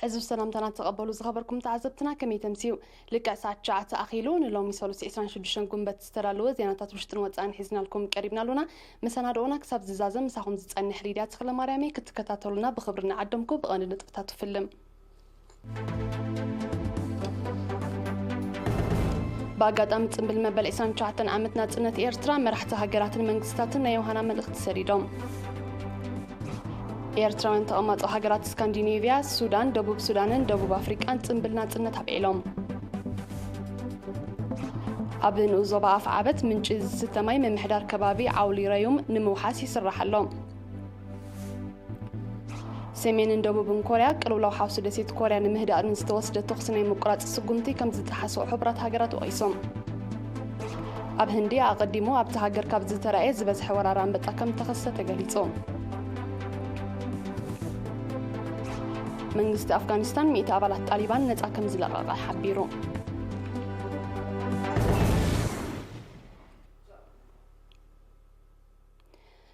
عزو السلام تنات تقبلوا زخبركم تعزبتنا كمي تمسيو لك ساعة شاعة أخيلون لو ميسولو سيسران شدشن كم بتسترالو زيناتات وشتن واتسان حزنا لكم قريبنا لنا مسانا دونا كساب زازم مساهم زتسان حريدات خلا مرامي كتكتاتولنا بخبرنا عدمكم بغاني نطقتاتو فيلم باقات تنبل مبل إسان شاعتن عمتنا تنت إيرترا مرحت هاجرات المنجستاتن يوهانا ملغت سريدوم ኤርትራውያን ተቐማጦ ሃገራት ስካንዲኔቪያ ሱዳን ደቡብ ሱዳንን ደቡብ አፍሪካን ጽምብልና ጽነት አብዒሎም ኣብ ንዞባ ኣፍ ዓበት ምንጭ ዝተማይ መምሕዳር ከባቢ ዓውሊረዮም ንምውሓስ ይስራሓሎም ሰሜንን ደቡብን ኮርያ ቅልውላው ሓውስ ደሴት ኮርያ ንምህዳርን ዝተወስደ ተኽሲ ናይ ምቁራጽ ስጉምቲ ከም ዝተሓሰቡ ሕብራት ሃገራት ወቂሶም ኣብ ህንዲ ኣቐዲሞ ኣብቲ ሃገር ካብ ዝተረኣየ ዝበዝሐ ወራራ አንበጣ ከም ተኸሰተ ተገሊጾም መንግስት አፍጋኒስታን 100 አባላት ጣሊባን ነፃ ከም ዝለቀቀ ሓቢሩ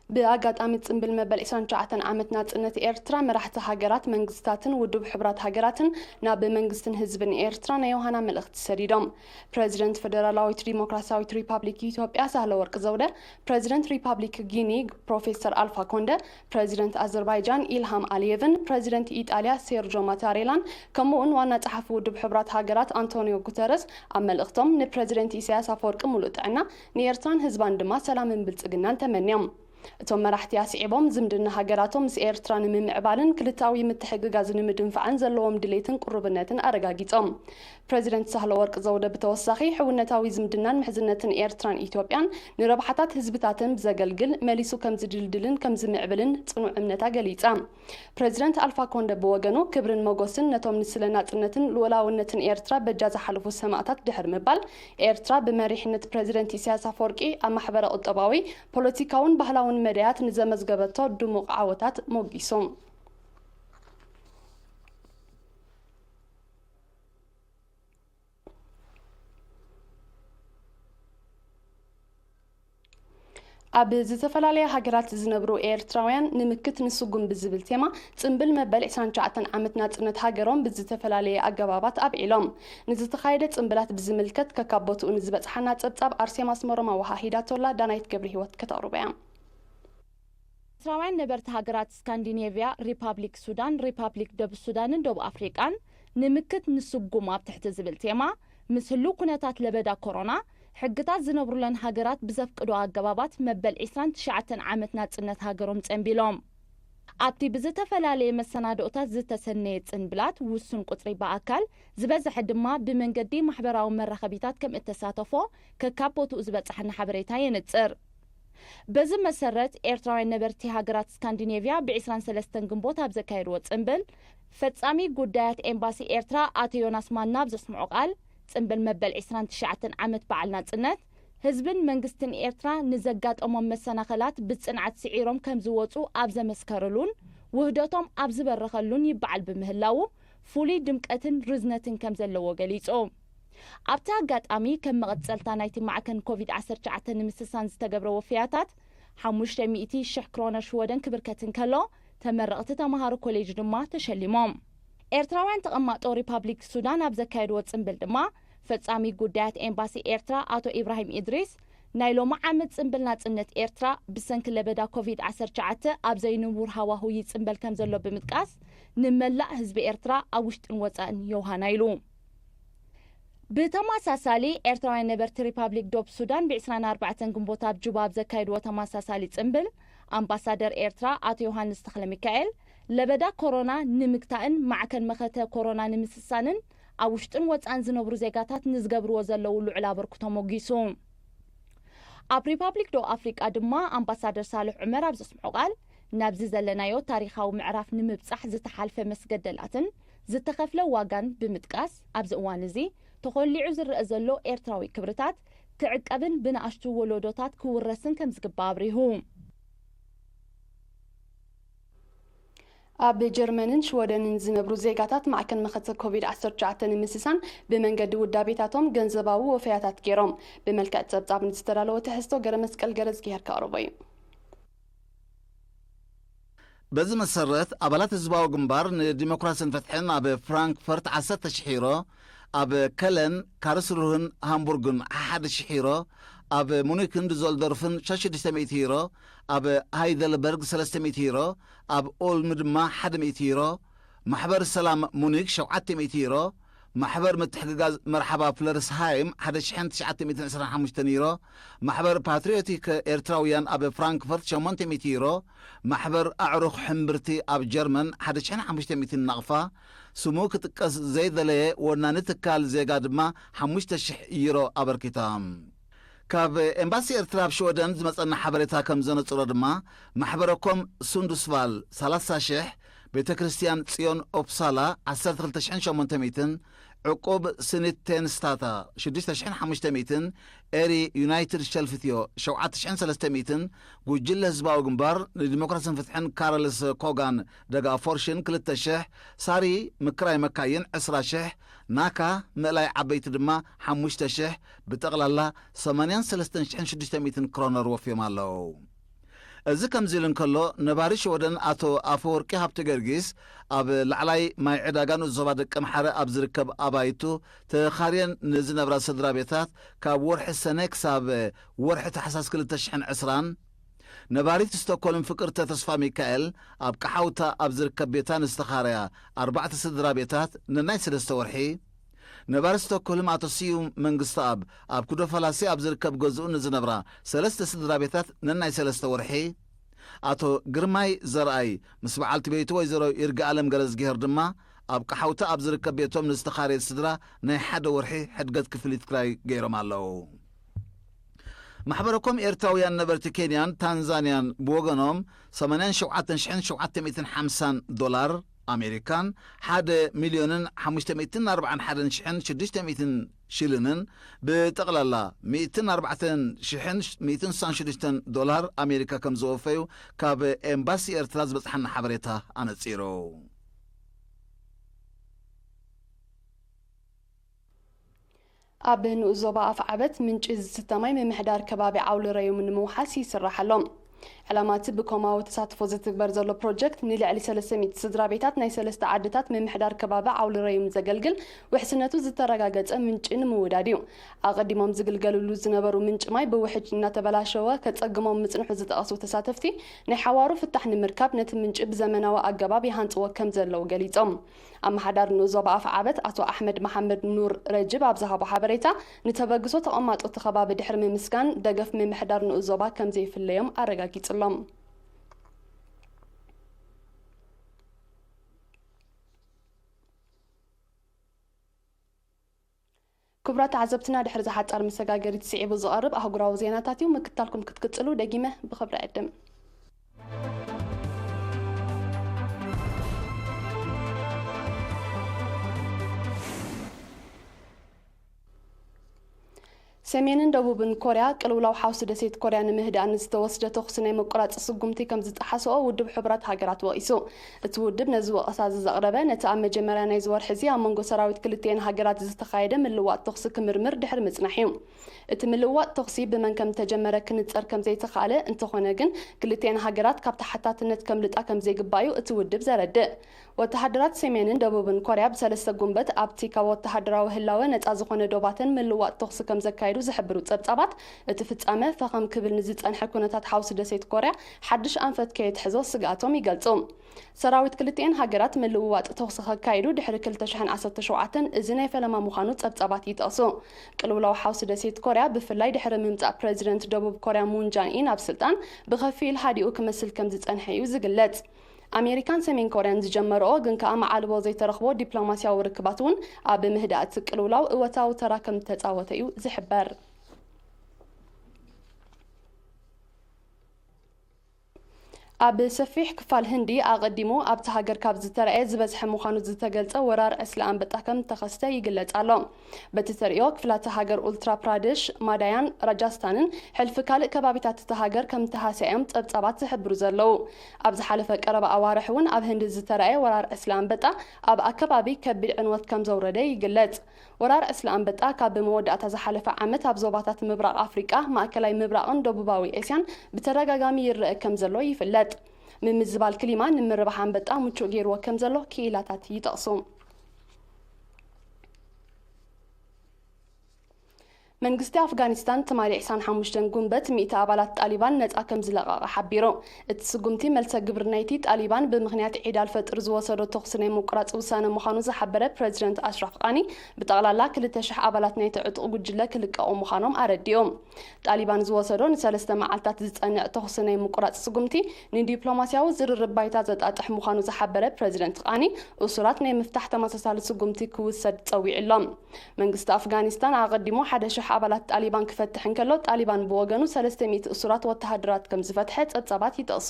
بأجات ጽምብል መበል 29 ዓመት ናጽነት ኤርትራ መራሕቲ ሃገራት መንግስታትን ውድብ ሕብራት ሃገራትን ናብ መንግስትን ህዝብን ኤርትራ ናይ ዮሃና መልእኽቲ ሰዲዶም ፕሬዝዳንት ፌደራላዊት ዲሞክራሲያዊት ሪፐብሊክ ኢትዮጵያ ሳህለወርቅ ዘውዴ ፕሬዝዳንት ሪፐብሊክ ጊኒ ፕሮፌሰር አልፋ ኮንደ ፕሬዝዳንት አዘርባይጃን ኢልሃም አሊየቭን ፕሬዝዳንት ኢጣሊያ ሴርጆ ማታሬላን ከምኡን ዋና ጸሐፊ ውድብ ሕብራት ሃገራት አንቶኒዮ ጉተረስ ኣብ መልእኽቶም ንፕሬዝዳንት ኢሳያስ አፈወርቂ ሙሉእ ጥዕና ንኤርትራን ህዝባን ድማ ሰላምን ብልጽግናን ተመንዮም እቶም መራሕቲ ኣስዒቦም ዝምድና ሃገራቶም ምስ ኤርትራ ንምምዕባልን ክልታዊ ምትሕግጋዝ ንምድንፋዕን ዘለዎም ድሌትን ቁርብነትን ኣረጋጊጾም ፕሬዝዳንት ሳህለወርቅ ዘውዴ ብተወሳኺ ሕውነታዊ ዝምድናን ምሕዝነትን ኤርትራን ኢትዮጵያን ንረብሓታት ህዝብታትን ብዘገልግል መሊሱ ከም ዝድልድልን ከም ዝምዕብልን ጽኑዕ እምነታ ገሊጻ ፕሬዝዳንት አልፋ ኮንደ ብወገኑ ክብርን መጎስን ነቶም ንስለ ናጽነትን ልኡላውነትን ኤርትራ በጃ ዝሓለፉ ሰማዕታት ድሕር ምባል ኤርትራ ብመሪሕነት ፕሬዝዳንት ኢሳያስ አፈወርቂ ኣብ ማሕበረ ቁጠባዊ ፖለቲካውን ባህላውን መድያት ንዘመዝገበቶ ድሙቕ ዓወታት ሞጊሶም ኣብ ዝተፈላለዩ ሃገራት ዝነብሩ ኤርትራውያን ንምክት ንስጉም ብዝብል ቴማ ጽምብል መበል 29 ዓመት ናጽነት ሃገሮም ብዝተፈላለየ ኣገባባት ኣብዒሎም ንዝተኻየደ ጽምብላት ብዝምልከት ከካቦትኡ ንዝበጽሓና ጸብጻብ ኣርሴማ ስመሮማ ወሃሂዳቶላ ዳናይት ገብረ ህይወት ከተቕርበያ ኤርትራውያን ነበርቲ ሃገራት ስካንዲኔቪያ ሪፐብሊክ ሱዳን ሪፐብሊክ ደቡብ ሱዳንን ደቡብ አፍሪካን ንምክት ንስጉም ኣብ ትሕቲ ዝብል ቴማ ምስ ህሉ ኩነታት ለበዳ ኮሮና ሕግታት ዝነብሩለን ሃገራት ብዘፍቅዶ ኣገባባት መበል 29 ዓመት ናጽነት ሃገሮም ጸንቢሎም ኣብቲ ብዝተፈላለየ መሰናዶታት ዝተሰነየ ጽንብላት ውሱን ቁጽሪ በኣካል ዝበዝሐ ድማ ብመንገዲ ማሕበራዊ መራኸቢታት ከም እተሳተፎ ከካብ ቦትኡ ዝበጽሐና ሓበሬታ የንጽር በዚ መሰረት ኤርትራውያን ነበርቲ ሃገራት ስካንዲኔቪያ ብ23 ግንቦት ኣብ ዘካየድዎ ጽምብል ፈጻሚ ጉዳያት ኤምባሲ ኤርትራ ኣቶ ዮናስ ማናብ ዘስምዖ ቃል ጽምብል መበል 29 ዓመት በዓል ናጽነት ህዝብን መንግስትን ኤርትራ ንዘጋጠሞም መሰናኸላት ብጽንዓት ስዒሮም ከም ዝወጹ ኣብ ዘመስከረሉን ውህደቶም ኣብ ዝበረኸሉን ይበዓል ብምህላው ፍሉይ ድምቀትን ርዝነትን ከም ዘለዎ ገሊጹ ኣብታ ኣጋጣሚ ከም መቐጸልታ ናይቲ ማዕከን ኮቪድ-19 ንምስሳን ዝተገብረ ወፍያታት 500,000 ክሮነር ሽወደን ክብርከትን ከሎ ተመረቕቲ ተምሃሮ ኮሌጅ ድማ ተሸሊሞም ኤርትራውያን ተቐማጦ ሪፐብሊክ ሱዳን ኣብ ዘካየድዎ ጽምብል ድማ ፈጻሚ ጉዳያት ኤምባሲ ኤርትራ ኣቶ ኢብራሂም ኢድሪስ ናይ ሎሚ ዓመት ጽምብል ናጽነት ኤርትራ ብሰንኪ ለበዳ ኮቪድ-19 ኣብ ዘይንቡር ሃዋህው ይጽምበል ከም ዘሎ ብምጥቃስ ንመላእ ህዝቢ ኤርትራ ኣብ ውሽጥን ወጻእን የውሃና ኢሉ ብተመሳሳሊ ኤርትራውያን ነበርቲ ሪፐብሊክ ደቡብ ሱዳን ብ24 ግንቦት ኣብ ጁባ ኣብ ዘካየድዎ ተመሳሳሊ ጽምብል ኣምባሳደር ኤርትራ ኣቶ ዮሃንስ ተክለ ሚካኤል ለበዳ ኮሮና ንምግታእን ማዕከን መኸተ ኮሮና ንምስሳንን ኣብ ውሽጥን ወጻእን ዝነብሩ ዜጋታት ንዝገብርዎ ዘለዉ ልዑል ኣበርክቶ ሞጊሱ ኣብ ሪፐብሊክ ደቡብ አፍሪካ ድማ ኣምባሳደር ሳልሕ ዑመር ኣብ ዘስምዖ ቃል ናብዚ ዘለናዮ ታሪኻዊ ምዕራፍ ንምብጻሕ ዝተሓልፈ መስገደላትን ዝተኸፍለ ዋጋን ብምጥቃስ ኣብዚ እዋን እዚ ተኸሊዑ ዝረአ ዘሎ ኤርትራዊ ክብርታት ክዕቀብን ብንኣሽቱ ወለዶታት ክውረስን ከም ዝግባእ ኣብሪሁ ኣብ ጀርመንን ሽወደንን ዝነብሩ ዜጋታት ማዕከን መኸተ ኮቪድ-19 ንምስሳን ብመንገዲ ውዳቤታቶም ገንዘባዊ ወፍያታት ገይሮም ብመልክዕ ጸብጻብ ንዝተዳለወ ትሕዝቶ ገረ መስቀል ገረዝ ጌርካ ቀርቦ እዩ بزي مسرت أبلات الزباو جنبار ديمقراطية فتحين أب فرانكفورت 10,000 يورو أب كلن كارلسروهن هامبورغن 1,000 يورو أب مونيكن دزولدورفن 600 يورو أب هايدلبرغ 300 يورو أب أولمدما 100 يورو محبر السلام مونيك 700 يورو محبر متحقق مرحبا فلرسهايم 1925 يورو محبر باتريوتيك إرتراويان أب فرانكفورت 800 يورو محبر أعرق حمبرتي أب جرمن 1500 نغفة سموك تقص زي ذلك ونانتكال زي قادما 5,000 يورو أبركتام كاب امباسي ارتراب شودن زمصنا حبرتا كم زنصرو دما محبركم سندسفال 30,000 بيت كريستيان صيون اوبسالا 12,800 عقوب سنتين ستاتا 6,500 اري يونايتد شلفتيو 7,300 وجل زباو جنبار ديمقراطية فتحن كارلس كوغان دغا فورشن 3,000 ساري مكراي مكاين 10,000 ناكا ملاي عبيت دما 5,000 بتغلالا 83,600 كرونر وفي مالو እዚ ከም ዝልን ከሎ ነባሪ ሸወደን አቶ አፈወርቂ ሃብተ ገርጊስ ኣብ ላዕላይ ማይ ዕዳጋን ዞባ ደቀ መሓረ ኣብ ዝርከብ ኣባይቱ ተኻርየን ንዝነብራ ስድራ ቤታት ካብ ወርሒ ሰነ ክሳብ ወርሒ ታሕሳስ 2020 ነባሪት ስቶኮልም ፍቅርተ ተስፋ ሚካኤል ኣብ ቀሓውታ ኣብ ዝርከብ ቤታ ንዝተኻርያ 4 ስድራ ቤታት ንናይ 3 ወርሒ ነባሪ ስቶኮልም አቶ ስዩም መንግስቲ ኣብ ኩዶ ፈላሲ ኣብ ዝርከብ ገዝኡ ንዝነብራ 3 ስድራ ቤታት ንናይ 3 ወርሒ አቶ ግርማይ ዘርአይ ምስ በዓልቲ ቤቱ ወይዘሮ ይርጋ ዓለም ገረዝጊሄር ድማ ኣብ ቀሓውታ ኣብ ዝርከብ ቤቶም ንዝተኻርየ ስድራ ናይ 1 ወርሒ ሕድገት ክፍሊት ክራይ ገይሮም ኣለዉ محبركم إرتاويان نبرت كينيان تنزانيان بوغنوم 87,750 دولار أمريكان 1,541,600 شيلين بتقللا 204,196 دولار أمريكا كم زوفيو كاب إمباسي إرتراز بصحن حبريتها أنا تسيرو ኣብ ንኡዞባ ኣፍ ዓበት ምንጭ ዝተማይ ምምሕዳር ከባቢ ዓውሊ ረዩ ንምውሓስ ይስራሓሎም ዕላማቲ ብኮማዊ ተሳትፎ ዝትግበር ዘሎ ፕሮጀክት ንልዕሊ 300 ስድራ ቤታት ናይ 3 ዓድታት ምምሕዳር ከባቢ ዓውሊ ረዩ ዘገልግል ውሕስነቱ ዝተረጋገፀ ምንጭ ንምውዳድ እዩ ኣቀዲሞም ዝግልገልሉ ዝነበሩ ምንጭ ማይ ብውሕጅ እናተበላሸወ ከጸግሞም ምጽንሑ ዝጠቐሱ ተሳተፍቲ ናይ ሓዋሩ ፍታሕ ንምርካብ ነቲ ምንጭ ብዘመናዊ ኣገባብ ይሃንጽዎ ከም ዘለው ገሊጾም ኣመሓዳር ንኡዞባ ኣፍ ዓበት አቶ ኣሕመድ መሐመድ ኑር ረጅብ ኣብ ዝሃቦ ሓበሬታ ንተበግሶ ተቐማጦ ከባቢ ድሕሪ ምምስጋን ደገፍ ምምሕዳር ንኡዞባ ከም ዘይፍለዮም ኣረጋጊጽሎም ክብራት ዓዘብትና ድሕሪ ዝሓጻር መሰጋገሪት ስዒቡ ዝቐርብ ኣህጉራዊ ዜናታት እዩ ምክታልኩም ክትቅጽሉ ደጊመ ብኽብሪ ዕድም ሰሜንን ደቡብን ኮርያ ቅልውላው ሓውስ ደሴት ኮርያ ንምህዳን ዝተወስደ ተኹስ ናይ መቆራጽ ስጉምቲ ከም ዝጠሓሰኦ ውድብ ሕብራት ሃገራት ወቂሱ እቲ ውድብ ነዚ ወቀሳ ዘቕረበ ነቲ ኣብ መጀመርያ ናይ ዝወርሒ እዚ ኣብ መንጎ ሰራዊት ክልቲአን ሃገራት ዝተኻየደ ምልዋጥ ተኹሲ ክምርምር ድሕሪ ምጽናሕ እዩ እቲ ምልዋጥ ተኹሲ ብመን ከም ተጀመረ ክንጸር ከም ዘይተኻለ እንተኾነ ግን ክልቲአን ሃገራት ካብ ተሓታትነት ከም ልጣ ከም ዘይግባዩ እቲ ውድብ ዘረድእ ወተሃደራት ሰሜንን ደቡብን ኮርያ ብሰለስተ ጉንበት ኣብቲ ካብ ወተሃደራዊ ህላወ ነፃ ዝኾነ ዶባትን ምልዋጥ ተኹሲ ከም ዘካይዱ ዝሕብሩ ጸብጻባት እቲ ፍጻመ ፈኸም ክብል ንዝጸንሐ ኩነታት ሓውስ ደሴት ኮርያ ሓድሽ ኣንፈት ከየትሕዞ ስጋቶም ይገልጹ ሰራዊት ክልቲአን ሃገራት ምልውዋጥ ተኹሲ ከካይዱ ድሕሪ 2017 እዚ ናይ ፈለማ ምዃኑ ጸብጻባት ይጠቕሱ ቅልውላው ሓውስ ደሴት ኮርያ ብፍላይ ድሕሪ ምምጻእ ፕሬዚደንት ደቡብ ኮርያ ሙን ጃንኢን ኣብ ስልጣን ብኸፊል ሃዲኡ ክመስል ከም ዝጸንሐ እዩ ዝግለጽ ኣሜሪካን ሰሜን ኮርያን ዝጀመረኦ ግን ከዓ መዓልቦ ዘይተረኽቦ ዲፕሎማስያዊ ርክባት እውን ኣብ ምህዳእ ቅልውላው እወታዊ ተራ ከም ተጻወተ እዩ ዝሕበር ኣብ ሰፊሕ ክፋል ህንዲ ኣቀዲሙ ኣብቲ ሃገር ካብ ዝተረኣየ ዝበዝሐ ምዃኑ ዝተገልጸ ወራር ዕስለ ኣንበጣ ከም ተኸስተ ይግለጽ ኣሎ በቲ ተሪኦ ክፍላት ሃገር ኡልትራ ፕራዴሽ ማዳያን ራጃስታንን ሕልፊ ካልእ ከባቢታት እቲ ሃገር ከም ተሃስዮም ጸብጻባት ዝሕብሩ ዘለው ኣብ ዝሓለፈ ቀረባ ኣዋርሕ እውን ኣብ ህንዲ ዝተረኣየ ወራር ዕስለ ኣንበጣ ኣብ ኣከባቢ ከቢድ ዕንወት ከም ዘውረደ ይግለጽ ወራር ዕስለ ኣንበጣ ካብ ብመወዳእታ ዝሓለፈ ዓመት ኣብ ዞባታት ምብራቕ ኣፍሪቃ ማእከላይ ምብራቕን ደቡባዊ ኤስያን ብተደጋጋሚ ይርአ ከም ዘሎ ይፍለጥ ምምዝባል ክሊማ ንምርባሕ አንበጣ ምቹእ ገይርዎ ከም ዘሎ ክኢላታት ይጠቕሱ መንግስቲ አፍጋኒስታን ተማሊ 25 ጉንበት 100 አባላት ጣሊባን ነፃ ከም ዝለቀቀ ሓቢሩ እቲ ስጉምቲ መልሰ ግብሪ ናይቲ ጣሊባን ብምክንያት ዒድ አልፈጥር ዝወሰዶ ተኽሲ ናይ ምቁራጽ ውሳነ ምዃኑ ዝሓበረ ፕሬዚደንት አሽራፍ ቃኒ ብጠቕላላ 200 አባላት ናይቲ ዕጡቕ ጉጅለ ክልቀቑ ምዃኖም አረዲኦም ጣሊባን ዝወሰዶ ንሰለስተ መዓልታት ዝጸንዕ ተኽሲ ናይ ምቁራጽ ስጉምቲ ንዲፕሎማስያዊ ዝርርብ ባይታ ዘጣጥሕ ምዃኑ ዝሓበረ ፕሬዚደንት ቃኒ እሱራት ናይ ምፍታሕ ተመሳሳሊ ስጉምቲ ክውሰድ ፀዊዕሎም መንግስቲ አፍጋኒስታን አቀዲሙ 1000 አባላት ጣሊባን ክፈትሕን ከሎ ጣሊባን ብወገኑ 300 እሱራት ወተሃደራት ከም ዝፈትሐ ጸብጻባት ይጠቕሱ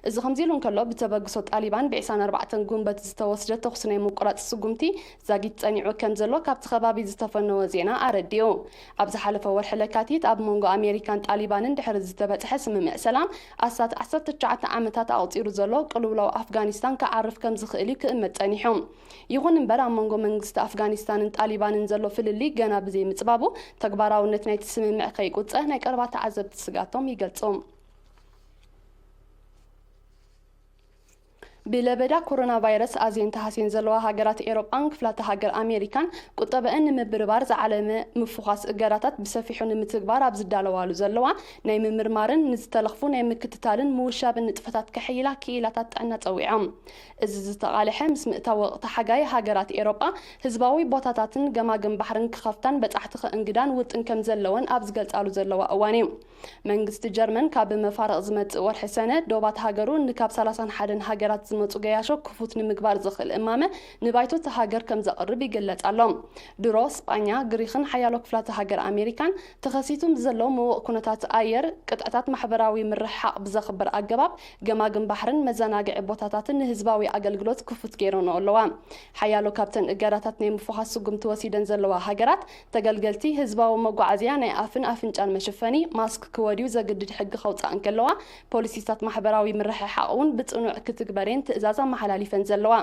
እዚ ከምዚሉን ከሎ ብተበግሶ ጣሊባን ብ24 ጉንበት ዝተወስደ ተኽሲ ናይ ምቁራጽ ስጉምቲ ዛጊት ጸኒዑ ከም ዘሎ ካብቲ ከባቢ ዝተፈነወ ዜና አረዲዩ ኣብ ዝሓለፈ ወርሒ ለካቲት ኣብ መንጎ አሜሪካን ጣሊባንን ድሕሪ ዝተበጽሐ ስምምዕ ሰላም ኣሳት 19 ዓመታት ኣቕፂሩ ዘሎ ቅልውላው አፍጋኒስታን ክዓርፍ ከም ዝኽእል ክእመት ጸኒሑ ይኹን እምበር ኣብ መንጎ መንግስቲ አፍጋኒስታንን ጣሊባንን ዘሎ ፍልሊ ገና ብዘይ ምጽባቡ ተግባራውነት ናይቲ ስምምዕ ከይቁፅዕ ናይ ቀረባ ተዓዘብቲ ስጋቶም ይገልጹ بلبدا كورونا فيروس أزين تحسين زلوا هاجرات أوروبان كفلات هاجر أمريكان قطبان مبربار زعلم مفخاص إجارات بسفيحون متكبار أبز الدلوالو زلوا نايم مرمارن نستلخفون نايم كتتالن موشاب نتفتات كحيلة كيلاتات عنا توعم إز تقالي حمس مقتوا تحجاي هاجرات أوروبا هزباوي بوتاتاتن جماجم بحرن كخفتان بتحتخ إنجدان وتن كم زلوان أبز قلت على زلوا أواني منجست جرمن كاب مفارق زمت ورحسنة دوبات هاجرون نكاب سلاسان حدن هاجرات زمت وجياشو كفوت نمكبار زخل إمامه نبايتو تهاجر كم زقرب يقلت علام دروس إسبانيا غريخن حيالو كفلات هاجر أمريكان تخسيتم زلوا مو كونتات أير قطعات محبراوي من رحق بزخبر أجباب جماجم بحرن مزاناجع بوتاتات هزباوي أجلجلوت كفوت جيرون أولوان حيالو كابتن إجارات نيم فحص قمت وسيدن زلوا هاجرات تجلجلتي هزباو مجوعزيان أفن جان مشفاني ماسك كواديو زجدد حق خوت أنكلوا بوليسيات محبراوي من رح حقون بتقنع كتكبرين تأزازا محلالي فنزلوا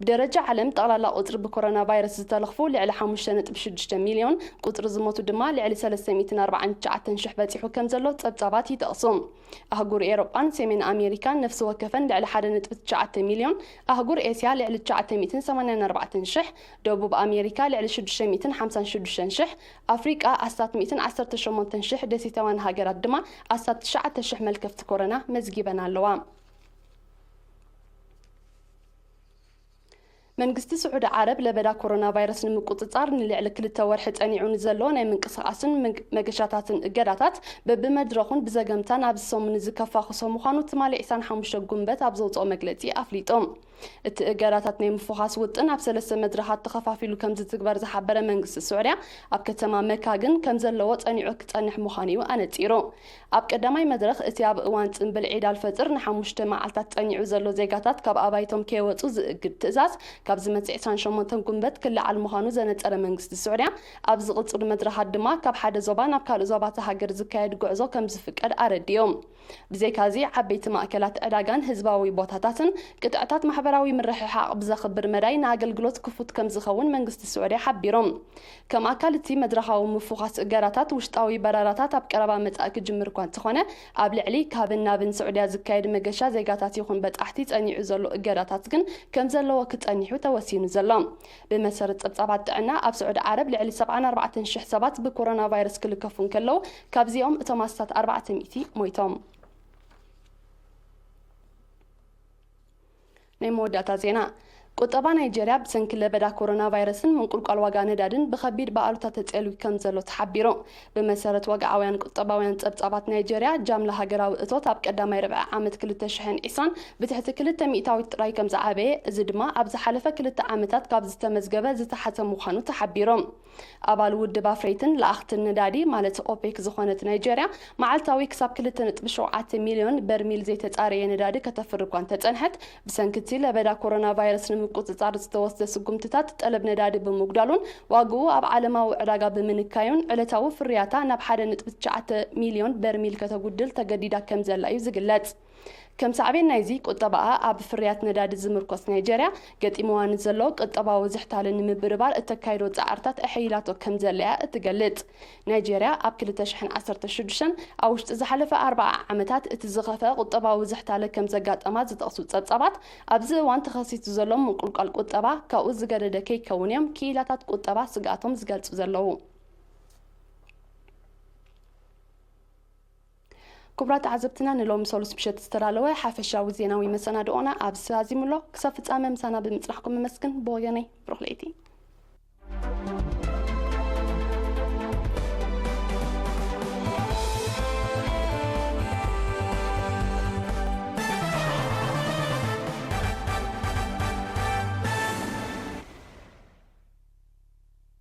بدرجة علم طالع قطر بكورونا فيروس تلخفوا لعلى 5.6 مليون قطر زموتو دما لعلى 349 شحبات حكم زلوا تبطابات يتقصم أهجور أوروبان سيمين أمريكان نفس وكفن لعلى 1.9 مليون أهجور آسيا لعلى 984 شح دوبوب أمريكا لعلى 655 شح أفريقيا 118 شح دسيتوان هاجرات دما 19 شح ملكفت كورونا مزجيبنا اللوام منجست سعود عرب لبدا كورونا فيروس نمقطعار نلعل كل تورح تانيعون زلون من قصاصن مجشاتات إجارات بمدرخون بزجمتان أبصم من زكفة خصوم خانو تمالي إنسان حمش جنبت أبزوت أو مجلتي أفليتهم الإجارات نيم فحص وطن أبسلس مدرحات تخفافيلو كم زتكبر زحبر منجست السعودية أبكتما مكاجن كم زلوات أنيعك تانح مخاني وأنا تيرو أبكدماي مدرخ اتياب وانت بالعيد الفطر نحمش تمعلتات أنيعو زلو زيجاتات كاب أبايتهم كيوتو زقد تزاز كاب زمت 28 جنبت كل على مخانو زنت أرى منجست السعودية أبز قطر مدرحات دما كاب حدا زبان أبكار زبات هاجر زكايد جعزو كم زفكر أرديوم بزي كازي حبيت مأكلات أداغان هزباوي بوتاتاتن قطعتات محبراوي من رح حق بزخبر مراي ناقل جلوت كفوت كم زخون منجست السعودية حبيرهم كم أكلتي مدرحة ومفوخات إجارات وشتاوي برارات أبكربا متأكد جمر كوان تخونه قبل علي كابنا بن سعودية زكايد مجشا زيجاتات يخون بتأحتيت أني عزلو إجارات جن كم زلوا وقت أني حتى وسين زلام بمسارة أبصابات عنا أب سعود عرب لعلي 74 شح حسابات بكورونا فيروس كل كفون كلو كابزيهم تماسات 400 مويتهم نمو داتا زينا قطبا نيجيريا بسنك لبدا كورونا فيروسن من قلقال واقع ندادن بخبير بقالوتا تتقلو كم زلو تحبيرو بمسارة واقعوين قطباوين تبطابات نيجيريا جاملة هاقراو اطوات اب قدامي ربع عامت كلتا شحن إيسان بتحت كلتا مئتاوي تراي كم زعابي زدما ابز حالفة كلتا عامتات كابز تمزقبة زتحتا مخانو تحبيرو أبال ود بافريتن لأخت الندادي مالت أوبيك زخونة نيجيريا معالتاوي كساب كلتا نتبشوعات مليون برميل زيت تتاري ندادي كتفرقوان تتنحت بسنكتي لبدا كورونا فيروس قطعات استوسد سقمتات طلب ندادي بمقدالون واقو اب عالماو عراقا بمنكايون علتاو فرياتا ناب حدا نتبتشعات مليون برميل كتقودل تقديدا كم زلايو زقلات كم سعبين نايزي قطباء أب فريات نداد زمركوس نيجيريا قد إموان زلو قطباء وزحتال نمبربال التكايرو تعرتات أحيلاتو كم زليا اتقلت نيجيريا أب كل تشحن 16 أوش تزحلف 4 عمتات اتزغفة قطباء وزحتال كم زقات أمات زتقصو تصبات أبزي وان تخصيت زلوم مقلق القطباء كأوز قدد كي كونيم كيلاتات قطباء سقاتهم زقالت زلو كبرات عزبتنا نلوم سولس بشت استرالوه حافشاوي زيناوي مسانا دونا أبس هازي ملو كسافت أمام سانا بمطرحكم ممسكن بوغاني بروخليتي